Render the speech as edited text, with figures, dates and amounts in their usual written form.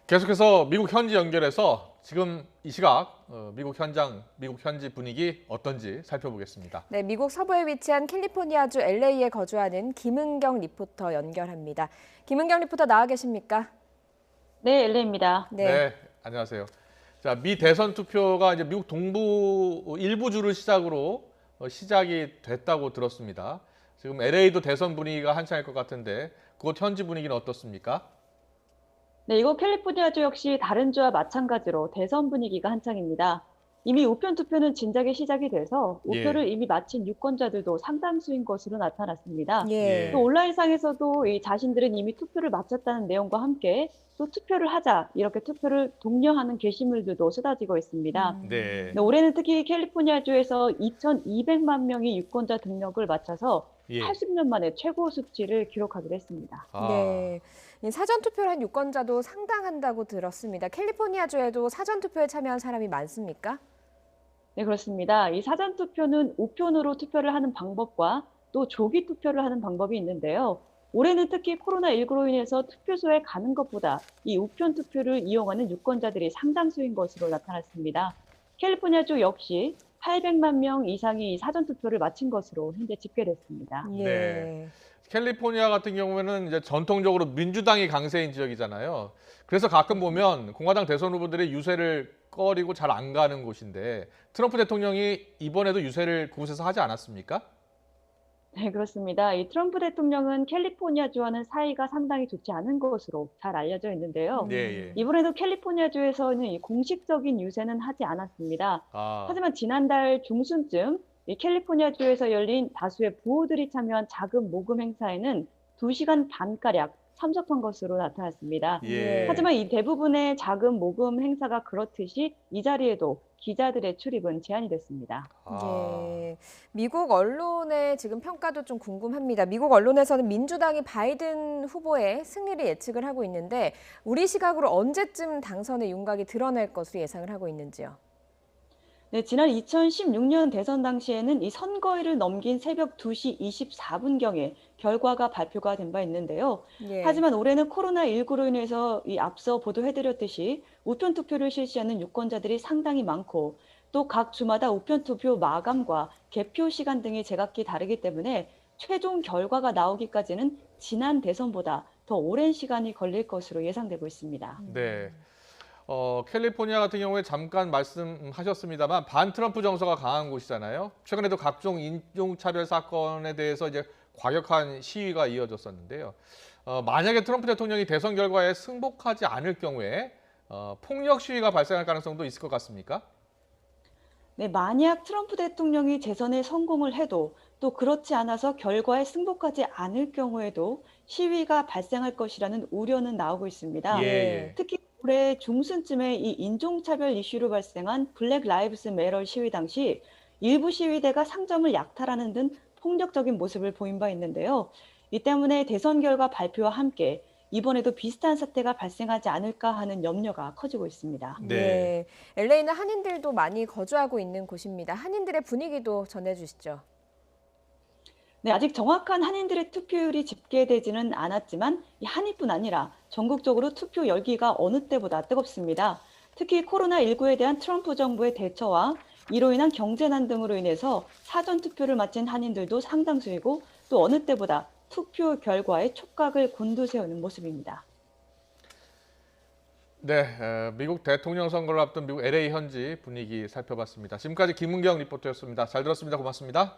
계속해서 미국 현지 연결해서 지금 이 시각 미국 현장, 미국 현지 분위기 어떤지 살펴보겠습니다. 네, 미국 서부에 위치한 캘리포니아주 LA에 거주하는 김은경 리포터 연결합니다. 김은경 리포터 나와 계십니까? 네, 엘레입니다. 네, 안녕하세요. 자, 미 대선 투표가 이제 미국 동부 일부 주를 시작으로 시작이 됐다고 들었습니다. 지금 LA도 대선 분위기가 한창일 것 같은데 그곳 현지 분위기는 어떻습니까? 네, 이곳 캘리포니아주 역시 다른 주와 마찬가지로 대선 분위기가 한창입니다. 이미 우편 투표는 진작에 시작이 돼서 우표를 이미 마친 유권자들도 상당수인 것으로 나타났습니다. 예. 또 온라인상에서도 이 자신들은 이미 투표를 마쳤다는 내용과 함께 또 투표를 하자 이렇게 투표를 독려하는 게시물들도 쏟아지고 있습니다. 네. 네, 올해는 특히 캘리포니아주에서 2,200만 명이 유권자 등록을 마쳐서 80년 만에 최고 수치를 기록하기로 했습니다. 네. 이 사전 투표를 한 유권자도 상당한다고 들었습니다. 캘리포니아주에도 사전 투표에 참여한 사람이 많습니까? 네, 그렇습니다. 이 사전 투표는 우편으로 투표를 하는 방법과 또 조기 투표를 하는 방법이 있는데요. 올해는 특히 코로나19로 인해서 투표소에 가는 것보다 이 우편 투표를 이용하는 유권자들이 상당수인 것으로 나타났습니다. 캘리포니아주 역시 800만 명 이상이 이 사전 투표를 마친 것으로 현재 집계됐습니다. 네. 캘리포니아 같은 경우에는 이제 전통적으로 민주당이 강세인 지역이잖아요. 그래서 가끔 보면 공화당 대선 후보들이 유세를 꺼리고 잘 안 가는 곳인데 트럼프 대통령이 이번에도 유세를 그곳에서 하지 않았습니까? 네, 그렇습니다. 이 트럼프 대통령은 캘리포니아주와는 사이가 상당히 좋지 않은 것으로 잘 알려져 있는데요. 네. 이번에도 캘리포니아주에서는 이 공식적인 유세는 하지 않았습니다. 하지만 지난달 중순쯤 이 캘리포니아주에서 열린 다수의 부호들이 참여한 작은 모금 행사에는 2시간 반가량 참석한 것으로 나타났습니다. 하지만 이 대부분의 작은 모금 행사가 그렇듯이 이 자리에도 기자들의 출입은 제한이 됐습니다. 네. 미국 언론의 지금 평가도 좀 궁금합니다. 미국 언론에서는 민주당이 바이든 후보의 승리를 예측을 하고 있는데 우리 시각으로 언제쯤 당선의 윤곽이 드러날 것으로 예상을 하고 있는지요? 네, 지난 2016년 대선 당시에는 이 선거일을 넘긴 새벽 2시 24분경에 결과가 발표가 된 바 있는데요. 하지만 올해는 코로나19로 인해서 이 앞서 보도해드렸듯이 우편 투표를 실시하는 유권자들이 상당히 많고 또 각 주마다 우편 투표 마감과 개표 시간 등이 제각기 다르기 때문에 최종 결과가 나오기까지는 지난 대선보다 더 오랜 시간이 걸릴 것으로 예상되고 있습니다. 네. 캘리포니아 같은 경우에 잠깐 말씀하셨습니다만 반트럼프 정서가 강한 곳이잖아요. 최근에도 각종 인종차별 사건에 대해서 이제 과격한 시위가 이어졌었는데요. 만약에 트럼프 대통령이 대선 결과에 승복하지 않을 경우에 폭력 시위가 발생할 가능성도 있을 것 같습니까? 네, 만약 트럼프 대통령이 재선에 성공을 해도 또 그렇지 않아서 결과에 승복하지 않을 경우에도 시위가 발생할 것이라는 우려는 나오고 있습니다. 특히 올해 중순쯤에 이 인종차별 이슈로 발생한 블랙 라이브스 매터 시위 당시 일부 시위대가 상점을 약탈하는 등 폭력적인 모습을 보인 바 있는데요. 이 때문에 대선 결과 발표와 함께 이번에도 비슷한 사태가 발생하지 않을까 하는 염려가 커지고 있습니다. 네. LA는 한인들도 많이 거주하고 있는 곳입니다. 한인들의 분위기도 전해주시죠. 네, 아직 정확한 한인들의 투표율이 집계되지는 않았지만 이 한인뿐 아니라 전국적으로 투표 열기가 어느 때보다 뜨겁습니다. 특히 코로나19에 대한 트럼프 정부의 대처와 이로 인한 경제난 등으로 인해서 사전 투표를 마친 한인들도 상당수이고 또 어느 때보다 투표 결과에 촉각을 곤두세우는 모습입니다. 네, 미국 대통령 선거를 앞둔 미국 LA 현지 분위기 살펴봤습니다. 지금까지 김은경 리포터였습니다. 잘 들었습니다. 고맙습니다.